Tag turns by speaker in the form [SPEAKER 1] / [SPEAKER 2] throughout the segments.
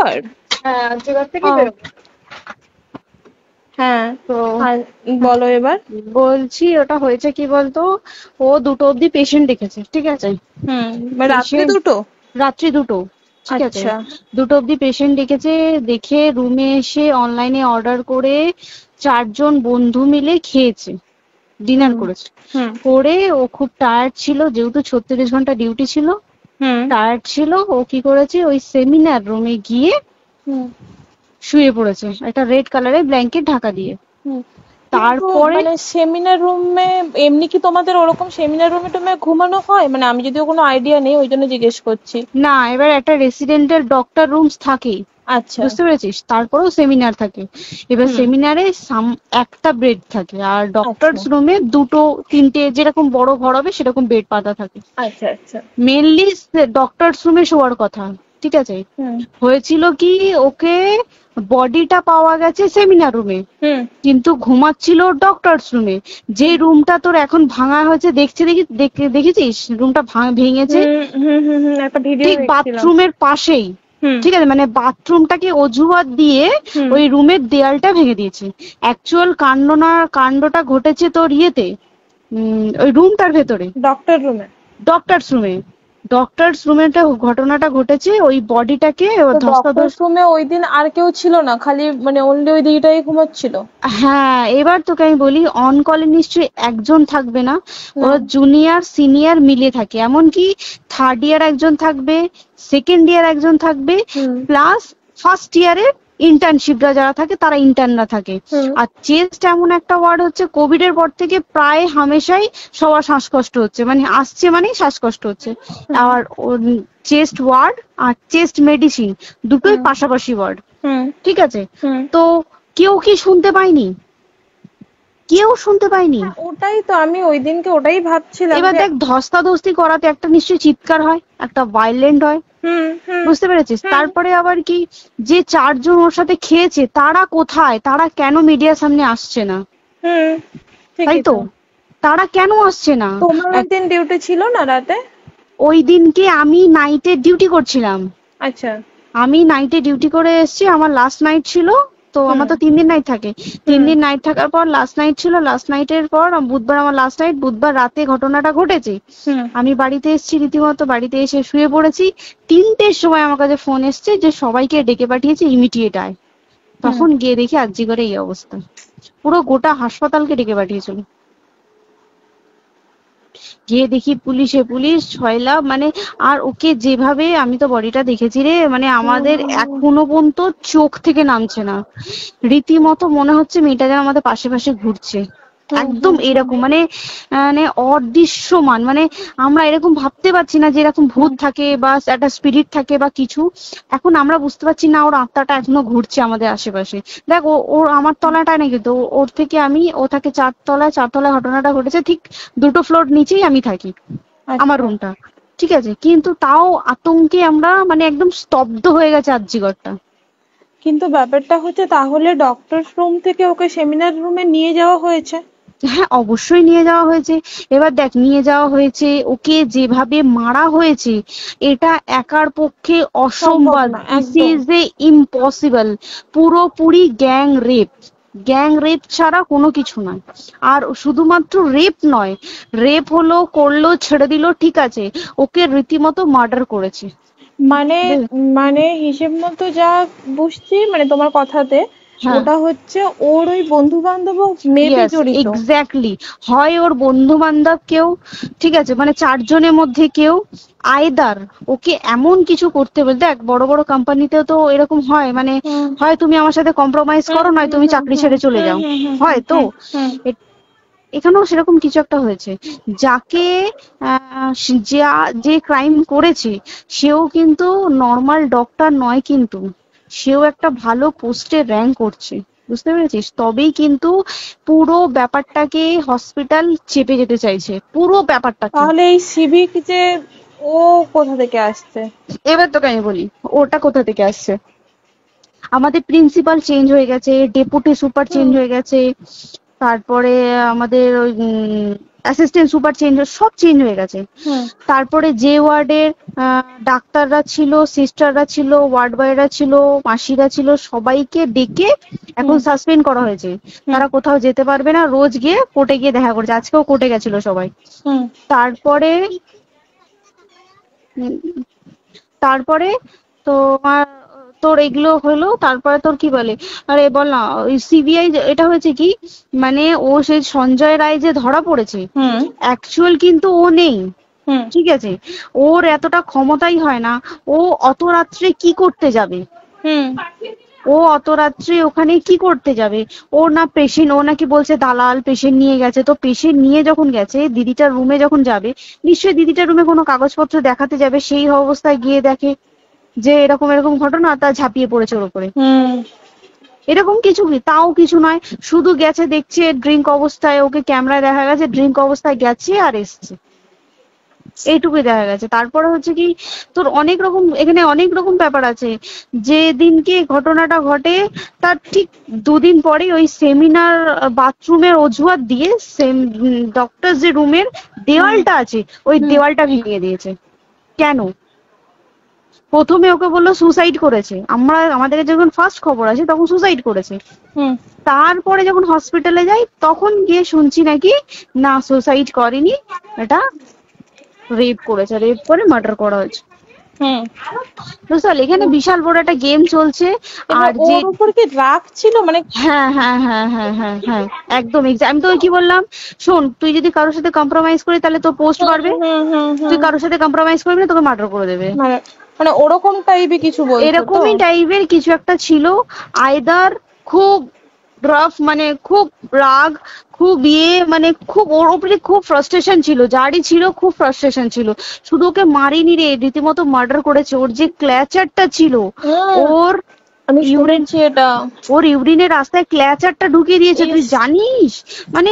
[SPEAKER 1] আরজিকর?
[SPEAKER 2] হ্যাঁ, আর্যগর থেকে বেরোবো।
[SPEAKER 1] হ্যাঁ,
[SPEAKER 2] তো
[SPEAKER 1] বলো এবার।
[SPEAKER 2] বলছি ওটা হয়েছে কি বলতো, ও 2টো অব্দি পেশেন্ট দেখেছে, ঠিক আছে?
[SPEAKER 1] রাত্রি দুটো?
[SPEAKER 2] রাত্রি 2টো, ঠিক আছে।
[SPEAKER 1] আচ্ছা।
[SPEAKER 2] 2টো অব্দি পেশেন্ট দেখেছে, দেখে রুমে এসে অনলাইনে অর্ডার করে 4জন বন্ধু মিলে খেয়েছে, ডিনার করেছে। করে ও খুব টায়ার্ড ছিল, যেহেতু 36 ঘন্টা ডিউটি ছিল, টায়ার্ড ছিল। ও কি করেছে, ওই সেমিনার রুমে গিয়ে শুয়ে পড়েছে একটা রেড কালারের ব্ল্যাঙ্কেট ঢাকা দিয়ে। তারপরে
[SPEAKER 1] মানে সেমিনার রুমে এমনি কি তোমাদের ওরকম সেমিনার রুমে টুমে ঘুমানো হয়? মানে আমি যদিও কোনো আইডিয়া নেই, ওই জন্য জিজ্ঞেস করছি।
[SPEAKER 2] না, এবার একটা রেসিডেন্টের ডক্টর রুমস থাকে,
[SPEAKER 1] আচ্ছা,
[SPEAKER 2] বুঝতে পেরেছিস? তারপরেও সেমিনার থাকে। এবার সেমিনারে একটা বেড থাকে, আর ডক্টরস রুমে 2টো 3টে যেরকম বড় ঘর হবে সেরকম বেড পাতা থাকে।
[SPEAKER 1] আচ্ছা আচ্ছা।
[SPEAKER 2] মেনলি ডক্টরস রুমে শোয়ার কথা, ঠিক আছে? হয়েছিল কি, ওকে বডিটা পাওয়া গেছে সেমিনার রুমে, কিন্তু ঘুমাচ্ছিল ডক্টরস রুমে। যে রুমটা তোর এখন ভাঙা হয়েছে, দেখেছিস রুমটা ভেঙেছে, ঠিক বাথরুমের পাশেই, ঠিক আছে? মানে বাথরুমটাকে অজুহাত দিয়ে ওই রুমের দেয়ালটা ভেঙে দিয়েছে। অ্যাকচুয়াল কাণ্ডটা ঘটেছে তোর ইয়েতে, ওই রুমটার ভেতরে, ডক্টরস রুমে ঘটনাটা ঘটেছে। ওই বডিটাকে
[SPEAKER 1] ডক্টরস রুমে ওই দিন আর কেউ ছিল না, খালি মানে অনলি ওই দিকটাই ঘুমাচ্ছিল?
[SPEAKER 2] হ্যাঁ, এবার তোকে আমি বলি, অন কলে নিশ্চয়ই একজন থাকবে না, ওরা জুনিয়র সিনিয়র মিলে থাকে। এমনকি 3rd ইয়ার একজন থাকবে, 2nd ইয়ার একজন থাকবে, প্লাস ফার্স্ট ইয়ারের ইন্টার্নশিপরা যারা থাকে তারা ইন্টার্নরা থাকে। আর চেস্ট এমন একটা ওয়ার্ড হচ্ছে, কোভিড এর পর থেকে প্রায় হামেশাই সবার শ্বাসকষ্ট হচ্ছে, মানে আসছে মানে শ্বাসকষ্ট হচ্ছে। আর চেস্ট ওয়ার্ড আর চেস্ট মেডিসিন দুটোই পাশাপাশি ওয়ার্ড, ঠিক আছে? তো কেউ কি শুনতে পায়নি? কেউ শুনতে পায়নি।
[SPEAKER 1] ওটাই তো আমি ওই দিনকে ওটাই ভাবছিলাম।
[SPEAKER 2] এবার দেখ, ধস্তাধস্তি করাতে একটা নিশ্চয়ই চিৎকার হয়, একটা ভায়োলেন্ট হয়, বুঝতে পেরেছিস? তারপরে আবার কি, যে 4জন ওর সাথে খেয়েছে তারা কোথায়, তারা কেন মিডিয়ার সামনে আসছে না? তাই তো, তারা কেন আসছে না?
[SPEAKER 1] তোমার ওই দিন ডিউটি ছিল না রাতে?
[SPEAKER 2] ওই দিনকে আমি নাইটে ডিউটি করছিলাম।
[SPEAKER 1] আচ্ছা।
[SPEAKER 2] আমি নাইটে ডিউটি করে এসেছি, আমার লাস্ট নাইট ছিল। তো আমার তো 3 দিন নাইট থাকে, 3 দিন নাইট থাকার পর লাস্ট নাইট ছিল। লাস্ট নাইটের পর বুধবার আমার লাস্ট নাইট, বুধবার রাতে ঘটনাটা ঘটেছে। আমি বাড়িতে এসেছি, রীতিমতো বাড়িতে এসে শুয়ে পড়েছি। 3টের সময় আমার কাছে ফোন এসছে যে সবাইকে ডেকে পাঠিয়েছে, ইমিডিয়েট আয়। তখন গিয়ে দেখি আরজিকরে এই অবস্থা, পুরো গোটা হাসপাতালকে ডেকে পাঠিয়েছিল। গিয়ে দেখি পুলিশ ছয়লা, মানে আর ওকে যেভাবে, আমি তো বডিটা দেখেছি রে, মানে আমাদের এখনো পর্যন্ত চোখ থেকে নামছে না। রীতিমতো মনে হচ্ছে মেয়েটা যেন আমাদের পাশে পাশে ঘুরছে, একদম এরকম, মানে মানে অদৃশ্যমান। মানে আমরা এরকম ভাবতে পারছি না যে এরকম ভূত থাকে বা একটা স্পিরিট থাকে বা কিছু। এখন আমরা বুঝতে পারছি না, ওর আত্মাটা এখনো ঘুরছে আমাদের আশেপাশে। দেখ, ওর আমার তলাটায় না, কিন্তু ওর থেকে ও থাকে 4তলায়। 4তলায় ঘটনাটা ঘটেছে, ঠিক 2টো ফ্লোর নিচেই আমি থাকি, আমার রুমটা, ঠিক আছে? কিন্তু তাও আতঙ্কে আমরা মানে একদম স্তব্ধ হয়ে গেছে আরজিকরটা।
[SPEAKER 1] কিন্তু ব্যাপারটা হচ্ছে, তাহলে ডক্টরস রুম থেকে ওকে সেমিনার রুমে নিয়ে যাওয়া হয়েছে?
[SPEAKER 2] হ্যাঁ, অবশ্যই নিয়ে যাওয়া হয়েছে। এবার দেখ, নিয়ে যাওয়া হয়েছে, ওকে যেভাবে মারা হয়েছে এটা একার পক্ষে অসম্ভব, দিস ইজ এ ইম্পসিবল। পুরোপুরি গ্যাং রেপ ছাড়া কোনো কিছু নয়। আর শুধুমাত্র রেপ নয়, রেপ হলো, করলো, ছেড়ে দিল, ঠিক আছে, ওকে রীতিমতো মার্ডার করেছে।
[SPEAKER 1] মানে হিসেব মতো যা বুঝছি, মানে তোমার কথাতে, ওটা হচ্ছে ওর ওই বন্ধু বান্ধব মেবি জড়িত।
[SPEAKER 2] এক্স্যাক্টলি, হয় ওর বন্ধু বান্ধব কেউ, ঠিক আছে, মানে 4জনের মধ্যে কেউ, আইদার ওকে এমন কিছু করতে বলে। দেখ, বড় বড় কোম্পানিতেও তো এরকম হয়, মানে হয় তুমি আমার সাথে কম্প্রোমাইজ করো, নয় তুমি চাকরি ছেড়ে চলে যাও, হয় তো। এখানেও সেরকম কিছু একটা হয়েছে। যাকে যে ক্রাইম করেছে সেও কিন্তু নর্মাল ডক্টর নয়, কিন্তু সেও একটা ভালো পোস্টে র্যাঙ্ক করছে, বুঝতে পেরেছিস? তবেই কিন্তু পুরো ব্যাপারটাকে হসপিটাল চেপে যেতে চাইছে, পুরো ব্যাপারটা।
[SPEAKER 1] তাহলে এই সিভিক যে ও কোথা থেকে আসছে?
[SPEAKER 2] এবার তোকে আমি বলি ওটা কোথা থেকে আসছে। আমাদের প্রিন্সিপাল চেঞ্জ হয়ে গেছে, ডেপুটি সুপার চেঞ্জ হয়ে গেছে, তারপরে আমাদের ওই অ্যাসিস্ট্যান্ট সুপার চেঞ্জ, সব চেঞ্জ হয়ে গেছে। তারপরে যে ওয়ার্ডের ডাক্তাররা ছিল, সিস্টাররা ছিল, ওয়ার্ড বয়রা ছিল, মাসিরা ছিল, সবাইকে ডেকে এখন সাসপেন্ড করা হয়েছে। তারা কোথাও যেতে পারবে না, রোজ গিয়ে কোর্টে গিয়ে দেখা করছে। আজকেও কোর্টে গেছিল সবাই। তারপরে তারপরে তোমার তোর এগুলো হলো, তারপরে তোর কি বলে, আরে বল না, ওই সিবিআই এটা হয়েছে কি, মানে ও সেই সঞ্জয় রায় যে ধরা পড়েছে, অ্যাকচুয়াল কিন্তু ও নেই, ঠিক আছে, ওর এতটা ক্ষমতাই হয় না। ও অত রাত্রে কি করতে যাবে, ও অত রাত্রে ওখানে কি করতে যাবে? ওর না পেশেন্ট, ও নাকি বলছে দালাল পেশেন্ট নিয়ে গেছে। তো পেশেন্ট নিয়ে যখন গেছে, দিদিটার রুমে যখন যাবে, নিশ্চয়ই দিদিটার রুমে কোনো কাগজপত্র দেখাতে যাবে, সেই অবস্থায় গিয়ে দেখে যে এরকম এরকম ঘটনা, তা ঝাঁপিয়ে পড়েছে ওর উপরে। এরকম কিছু কি, তাও কিছু নয়, শুধু গেছে, দেখছে ড্রিঙ্ক অবস্থায়, ওকে ক্যামেরায় দেখা গেছে ড্রিঙ্ক অবস্থায় গেছে আর এসছে, এইটুকুই দেখা গেছে। তারপরে হচ্ছে কি, তোর অনেক রকম, এখানে অনেক রকম ব্যাপার আছে। যে দিনকে ঘটনাটা ঘটে তার ঠিক দুদিন পরে ওই সেমিনার বাথরুমের অজুহাত দিয়ে ডক্টর যে রুমের দেওয়ালটা আছে, ওই দেওয়ালটা ভেঙে দিয়েছে। কেন? প্রথমে ওকে বললো সুসাইড করেছে, আমাদের যখন ফার্স্ট খবর আছে তখন সুসাইড করেছে। তারপরে যখন হসপিটালে যাই তখন গিয়ে শুনছি নাকি না, সুসাইড করেনি, এটা রেপ করেছে, রেপ করে মার্ডার করা হয়েছে। বুঝতে এখানে বিশাল বড় একটা গেম চলছে। আর যে
[SPEAKER 1] ওর উপর কি রাগ ছিল, মানে
[SPEAKER 2] হ্যাঁ হ্যাঁ হ্যাঁ হ্যাঁ হ্যাঁ হ্যাঁ একদম। আমি তো কি বললাম, শোন, তুই যদি কারোর সাথে কম্প্রোমাইজ করি তাহলে তোর পোস্ট বাড়বে, তুই কারোর সাথে কম্প্রোমাইজ করবি না, তোকে মার্ডার করে দেবে।
[SPEAKER 1] মানে ওরকম টাইপের কিছু বলতো,
[SPEAKER 2] এরকমই টাইপের কিছু একটা ছিল। আইদার খুব রাফ, মানে খুব রাগ, খুব মানে খুব ওর উপরে খুব ফ্রাস্ট্রেশন ছিল, যারই ছিল খুব ফ্রাস্ট্রেশন ছিল। শুধু ওকে মারিনি রে, রীতিমতো মার্ডার করেছে। ওর যে ক্ল্যাচারটা ছিল, ওর
[SPEAKER 1] আমি শুনেছি এটা,
[SPEAKER 2] ওর ইউরিনের রাস্তায় ক্ল্যাচারটা ঢুকিয়ে দিয়েছে, তুই জানিস? মানে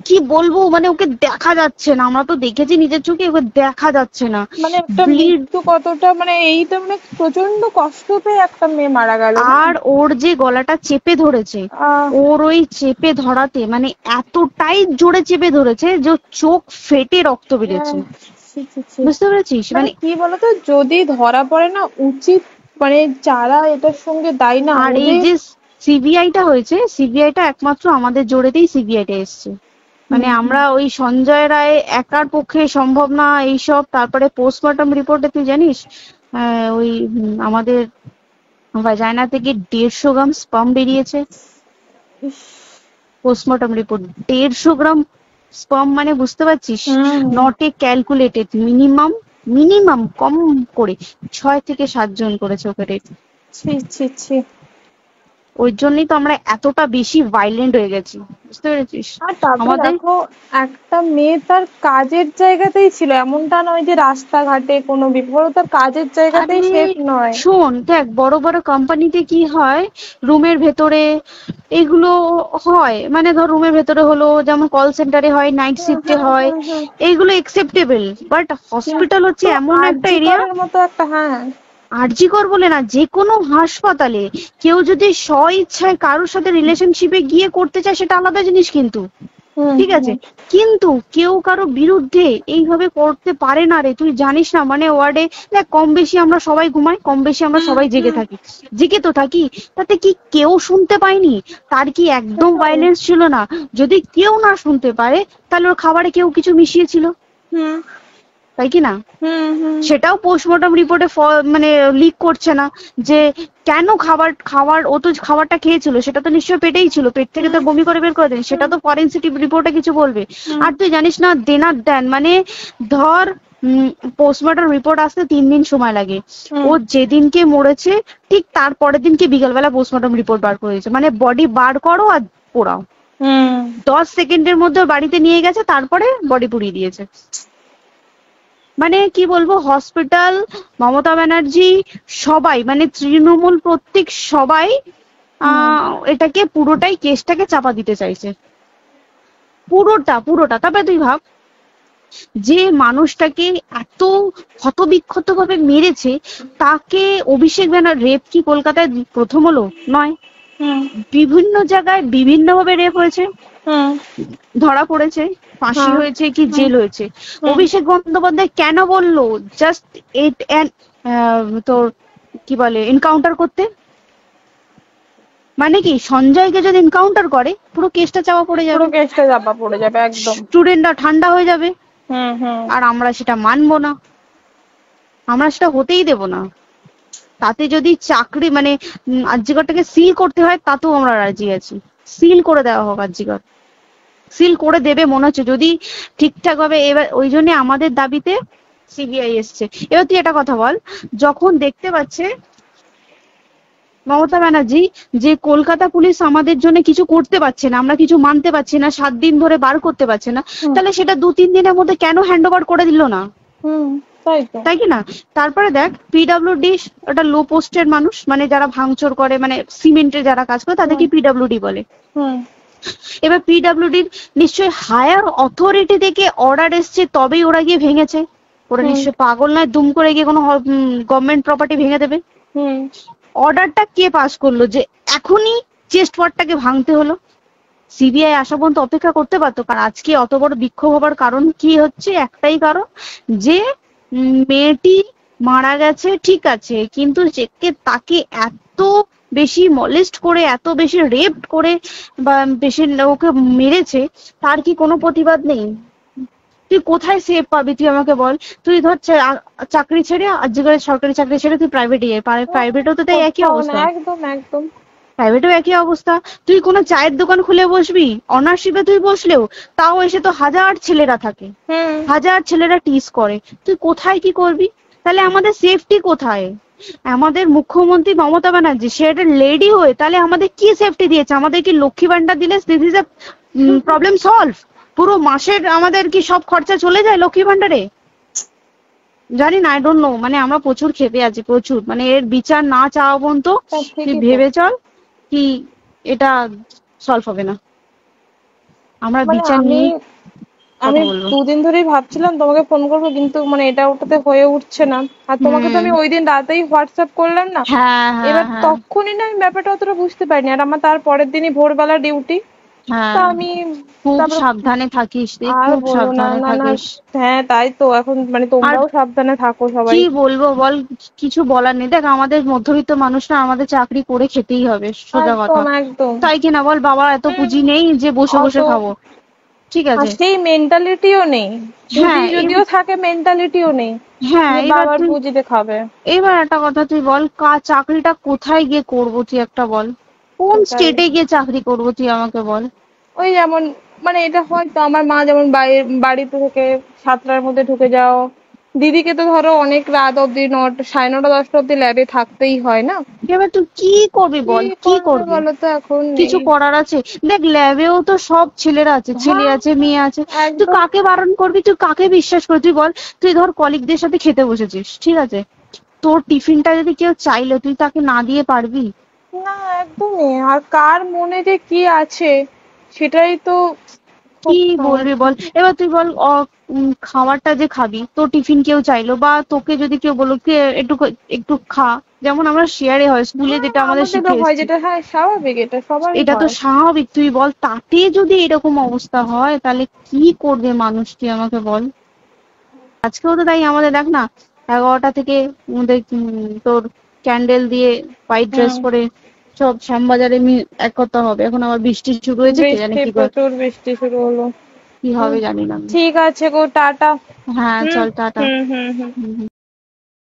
[SPEAKER 2] কি বলবো, মানে ওকে দেখা যাচ্ছে না, আমরা তো দেখেছি নিজের চোখে, ওকে দেখা যাচ্ছে না।
[SPEAKER 1] মানে একটা মৃত্যু কতটা, মানে এইটা মানে প্রচন্ড কষ্ট পেয়ে একটা মেয়ে মারা গেল।
[SPEAKER 2] আর ওর যে গলাটা চেপে ধরেছে, ওর ওই চেপে ধরাতে মানে এতটাই জোরে চেপে ধরেছে যে চোখ ফেটে রক্ত বেরিয়েছে। বুঝতে পেরেছিস? মানে
[SPEAKER 1] কি বলতো, যদি ধরা পড়ে না, উচিত মানে যারা এটার সঙ্গে দায়ী না।
[SPEAKER 2] আর এই যে সিবিআইটা হয়েছে, সিবিআইটা একমাত্র আমাদের জোরেতেই সিবিআইটা এসছে। মানে আমরা ওই সঞ্জয় রায় একার পক্ষে সম্ভব না এইসব। তারপরে পোস্টমর্টম রিপোর্টে তুই জানিস ওই আমাদের ভাজাইনা থেকে 150 গ্রাম স্পাম বেরিয়েছে। পোস্টমর্টম রিপোর্ট 150 গ্রাম স্পাম, মানে বুঝতে পারছিস? নট এ ক্যালকুলেটেড, মিনিমাম কম করে 6 থেকে 7 জন করেছে অপারেট। ওই জন্যই তো আমরা এতটা বেশি ভাইলেন্ট হয়ে গেছি, বুঝতে পেরেছিস?
[SPEAKER 1] আমাদের একটা মেয়ে তার কাজের জায়গাতেই ছিল, এমনটা নয় যে রাস্তাঘাটে কোনো বিপদ, তার কাজের জায়গাতেই সেফ নয়।
[SPEAKER 2] শোন দেখ, বড় বড় কোম্পানিতে কি হয়, রুমের ভেতরে এগুলো হয়, মানে ধর রুমের ভেতরে হলো, যেমন কল সেন্টারে হয়, নাইট শিফটে হয়, এইগুলো একসেপ্টেবল। বাট হসপিটাল হচ্ছে এমন একটা এরিয়ার
[SPEAKER 1] মতো একটা, হ্যাঁ
[SPEAKER 2] আরজিকর বলে না, যে কোনো হাসপাতালে কেউ যদি স্ব ইচ্ছায় কারোর সাথে রিলেশনশিপে গিয়ে করতে চায় সেটা আলাদা জিনিস, কিন্তু ঠিক আছে, কিন্তু কেউ কারো বিরুদ্ধে এইভাবে করতে পারে না রে, তুই জানিস না? মানে ওয়ার্ডে দেখ, কম বেশি আমরা সবাই ঘুমাই, কম বেশি আমরা সবাই জেগে থাকি, জেগে তো থাকি, তাতে কি কেউ শুনতে পায়নি? তার কি একদম ভায়োলেন্স ছিল না? যদি কেউ না শুনতে পারে তাহলে ওর খাবারে কেউ কিছু মিশিয়েছিল, তাই কি না? সেটাও পোস্টমর্টম রিপোর্টে মানে লিক করছে না যে কেন খাবার ও তো খাবারটা খেয়েছিল, সেটা তো নিশ্চয়ই পেটেই ছিল, পেট থেকে তো বমি করে বের করে দেন, সেটা তো ফরেনসিক রিপোর্টে কিছু বলবে। আর তুই জানিস না, দেন মানে ধর পোস্টমর্টম রিপোর্ট আসতে 3 দিন সময় লাগে। ও যেদিনকে মরেছে ঠিক তার পরের দিনকে বিকালবেলা পোস্টমর্টম রিপোর্ট বার করে দিয়েছে, মানে বডি বার করো আর পোড়াও, 10 সেকেন্ডের মধ্যে বাড়িতে নিয়ে গেছে, তারপরে বডি পুড়িয়ে দিয়েছে। মানে কি বলবো, হসপিটাল, মমতা ব্যানার্জি, সবাই, মানে তৃণমূল প্রত্যেক সবাই এটাকে পুরোটাই কেসটাকে চাপা দিতে চাইছে, পুরোটা। তারপরে তুই ভাব, যে মানুষটাকে এত ক্ষতবিক্ষত ভাবে মেরেছে, তাকে অভিষেক ব্যানার রেপ কি কলকাতায় প্রথম হলো? নয়, বিভিন্ন জায়গায় বিভিন্ন ভাবে রেপ হয়েছে, ধরা পড়েছে। ফাঁসি
[SPEAKER 1] হ্যাঁ,
[SPEAKER 2] হয়েছে কি জেল হয়েছে।
[SPEAKER 1] হুম,
[SPEAKER 2] অভিষেক বন্দ্যোপাধ্যায় কেন বললো জাস্ট তোর কি বলে এনকাউন্টার করতে? মানে কি সঞ্জয়কে যদি এনকাউন্টার করে পুরো কেসটা চাপা পড়ে
[SPEAKER 1] পুরো
[SPEAKER 2] যাবে,
[SPEAKER 1] কেসটা চাপা পড়ে যাবে একদম।
[SPEAKER 2] স্টুডেন্টরা ঠান্ডা হয়ে যাবে,
[SPEAKER 1] হুম হুম।
[SPEAKER 2] আর আমরা সেটা মানবো না, আমরা সেটা হতেই দেব না। তাতে যদি চাকরি মানে আরজিকরটাকে সিল করতে হয় তাতেও আমরা রাজি আছি, সিল করে দেওয়া হোক আরজিকর, সিল করে দেবে মনে হচ্ছে যদি ঠিকঠাক ভাবে। এবার ওই জন্য আমাদের দাবিতে সিবিআই এসছে। এবার তুই একটা কথা বল, যখন দেখতে পাচ্ছে মমতা ব্যানার্জি যে কলকাতা পুলিশ আমাদের জন্য কিছু করতে পারছে না, আমরা কিছু মানতে পারছি না, 7 দিন ধরে বার করতে পারছে না,
[SPEAKER 1] হুম
[SPEAKER 2] তাহলে সেটা 2-3 দিনের মধ্যে কেন হ্যান্ড ওভার করে দিল না?
[SPEAKER 1] হুম, তাই তো।
[SPEAKER 2] তাই কি না? তারপরে দেখ পিডব্লিউডি ওটা লো পোস্টের মানুষ, মানে যারা ভাঙচুর করে, মানে সিমেন্টের যারা কাজ করে তাদেরকে
[SPEAKER 1] হুম
[SPEAKER 2] পিডব্লিউডি বলে।
[SPEAKER 1] হুম
[SPEAKER 2] এবার পিডব্লিউডির নিশ্চয়ই হায়ার অথরিটি থেকে অর্ডার এসছে তবেই ওরা গিয়ে ভেঙেছে। ওরা
[SPEAKER 1] হুম
[SPEAKER 2] নিশ্চয়ই পাগল নয় দুম করে গিয়ে কোনো গভর্নমেন্ট প্রপার্টি ভেঙে দেবে।
[SPEAKER 1] হুম।
[SPEAKER 2] অর্ডারটা কে পাস করলো যে এখনই চেস্ট ওয়ার্ডটাকে ভাঙতে হলো? সিবিআই আসা পর্যন্ত অপেক্ষা করতে পারতো। কারণ আজকে অত বড় বিক্ষোভ হবার কারণ কি হচ্ছে? একটাই কারণ, যে মেয়েটি মারা গেছে ঠিক আছে, কিন্তু তাকে এত বেশি মলেস্ট করে, এত বেশি রেপ করে বা বেশি ওকে মেরেছে, তার কি কোনো প্রতিবাদ নেই? তুই কোথায় সেফ পাবি তুই আমাকে বল? তুই ধর চাকরি ছেড়ে, আজকের সরকারি চাকরি ছেড়ে তুই প্রাইভেটে যাই, প্রাইভেটও তো তাই একই
[SPEAKER 1] কোথাও না,
[SPEAKER 2] অবস্থা,
[SPEAKER 1] একদম একদম।
[SPEAKER 2] প্রাইভেটেও একই অবস্থা। তুই কোনো চায়ের দোকান খুলে বসবি, অনার্সশিপে তুই বসলেও তাও এসে তো হাজার ছেলেরা থাকে,
[SPEAKER 1] হুম।
[SPEAKER 2] হাজার ছেলেরা টিস করে, তুই কোথায় কি করবি? তাহলে আমাদের সেফটি কোথায়? আমাদের মুখ্যমন্ত্রী মমতা ব্যানার্জি সে একটা লেডি হয়ে তাহলে আমাদের কি সেফটি দিয়েছে? আমাদের কি লক্ষ্মী ভান্ডার দিলে this is a problem solve? পুরো মাসের আমাদের কি সব খরচা চলে যায় লক্ষ্মী ভান্ডারে? জানি না, আই ডোন্ট নো। মানে আমরা প্রচুর ক্ষেপে আছি, প্রচুর। মানে এর বিচার না চাওয়া পর্যন্ত
[SPEAKER 1] তা
[SPEAKER 2] তুই
[SPEAKER 1] ঠিকই তো।
[SPEAKER 2] ভেবে চল কি এটা সলভ হবে না। আমরা
[SPEAKER 1] মানে
[SPEAKER 2] বিচার
[SPEAKER 1] আমি
[SPEAKER 2] নিয়ে
[SPEAKER 1] আমি
[SPEAKER 2] কথা বলবো।
[SPEAKER 1] 2 দিন ধরেই ভাবছিলাম তোমাকে ফোন করবো, কিন্তু মানে এটা ওটাতে হয়ে উঠছে না। আর তোমাকে তো
[SPEAKER 2] হুম।
[SPEAKER 1] আমি ওই দিন রাতেই হোয়াটসঅ্যাপ করলাম না।
[SPEAKER 2] হ্যাঁ হ্যাঁ
[SPEAKER 1] এবার
[SPEAKER 2] হ্যাঁ
[SPEAKER 1] তখনই না আমি ব্যাপারটা অতটা বুঝতে পারিনি, আর আমার তার পরের দিনই ভোরবেলা ডিউটি। তা
[SPEAKER 2] হ্যাঁ।
[SPEAKER 1] আমি
[SPEAKER 2] খুব
[SPEAKER 1] তারপর
[SPEAKER 2] সাবধানে থাকিস রে,
[SPEAKER 1] আর
[SPEAKER 2] খুব
[SPEAKER 1] বলো না,
[SPEAKER 2] সাবধানে
[SPEAKER 1] না না।
[SPEAKER 2] থাকিস।
[SPEAKER 1] হ্যাঁ তাই তো, এখন মানে
[SPEAKER 2] আর
[SPEAKER 1] তোমরাও সাবধানে থাকো সবাই।
[SPEAKER 2] কি বলবো বল, কিছু বলার নেই। দেখ আমাদের মধ্যবিত্ত মানুষরা আমাদের চাকরি করে খেতেই হবে, সোজা কথা।
[SPEAKER 1] একদম একদম।
[SPEAKER 2] তাই কিনা বল? বাবার এত
[SPEAKER 1] হুম।
[SPEAKER 2] পুঁজি নেই যে বসে
[SPEAKER 1] অত
[SPEAKER 2] বসে খাবো, ঠিক
[SPEAKER 1] আর
[SPEAKER 2] আছে?
[SPEAKER 1] সেই মেন্টালিটিও নেই। পুঁজি
[SPEAKER 2] হ্যাঁ
[SPEAKER 1] যদিও থাকে, মেন্টালিটিও নেই
[SPEAKER 2] হ্যাঁ
[SPEAKER 1] যে
[SPEAKER 2] এবার
[SPEAKER 1] বাবার
[SPEAKER 2] তুই,
[SPEAKER 1] পুঁজিতে খাবে।
[SPEAKER 2] এবার একটা কথা তুই বল, চাকরিটা কোথায় গিয়ে করবো তুই একটা বল? কোন
[SPEAKER 1] সেটাই।
[SPEAKER 2] স্টেটে গিয়ে চাকরি করবো তুই আমাকে বল?
[SPEAKER 1] ওই যেমন, মানে এটা হয়তো আমার মা যেমন বাড়িতে থেকে 7টার মধ্যে ঢুকে যাও, দিদিকে তো ধরো অনেক রাত অব্দি 9টা, 9:30 10টা অব্দি ল্যাবে থাকতেই হয় না।
[SPEAKER 2] এবার তুই কি করবি
[SPEAKER 1] কি
[SPEAKER 2] বল, কি
[SPEAKER 1] করবে
[SPEAKER 2] করবি?
[SPEAKER 1] বলো তো এখন
[SPEAKER 2] কিছু
[SPEAKER 1] এই।
[SPEAKER 2] করার আছে? দেখ ল্যাবেও তো সব ছেলেরা আছে, ছেলে
[SPEAKER 1] হ্যাঁ
[SPEAKER 2] আছে মেয়ে আছে। তুই
[SPEAKER 1] একদম।
[SPEAKER 2] কাকে বারণ করবি, তুই কাকে বিশ্বাস করবি তুই বল? তুই ধর কলিগদের সাথে খেতে বসেছিস, ঠিক আছে, তোর টিফিনটা যদি কেউ চাইলো তুই তাকে না দিয়ে পারবি?
[SPEAKER 1] না একদমই। আর কার মনে যে কি আছে সেটাই তো খুব
[SPEAKER 2] কি বলবি
[SPEAKER 1] সমস্যা।
[SPEAKER 2] বল? এবার তুই বল খাবারটা যে খাবি, তোর টিফিন কেউ চাইলো বা তোকে যদি কেউ বললো কে একটু একটু খা, যেমন আমরা শেয়ারে হয় স্কুলে
[SPEAKER 1] হ্যাঁ
[SPEAKER 2] যেটা আমাদের
[SPEAKER 1] আমাদেরও
[SPEAKER 2] শিখে
[SPEAKER 1] হয়,
[SPEAKER 2] এসেছি,
[SPEAKER 1] যেটা হ্যাঁ স্বাভাবিক, এটা সবারই
[SPEAKER 2] এটা তো
[SPEAKER 1] হয়।
[SPEAKER 2] স্বাভাবিক। তুই বল তাতে যদি এরকম অবস্থা হয় তাহলে কি করবে মানুষ, তুই আমাকে বল? আজকেও তো তাই আমাদের দেখ না, 11টা থেকে আমাদের তোর ক্যান্ডেল দিয়ে হোয়াইট ড্রেস
[SPEAKER 1] হুম।
[SPEAKER 2] পরে সব শ্যামবাজারে একতা হবে। এখন আবার বৃষ্টি শুরু হয়েছে, কে জানে
[SPEAKER 1] বৃষ্টি,
[SPEAKER 2] কি
[SPEAKER 1] প্রচুর বৃষ্টি শুরু হলো।
[SPEAKER 2] কি
[SPEAKER 1] হুম,
[SPEAKER 2] হবে জানি না।
[SPEAKER 1] ঠিক আছে গো, টাটা।
[SPEAKER 2] হ্যাঁ
[SPEAKER 1] হুম
[SPEAKER 2] চল টাটা।
[SPEAKER 1] হুম হুম হুম।
[SPEAKER 2] হুম হুম।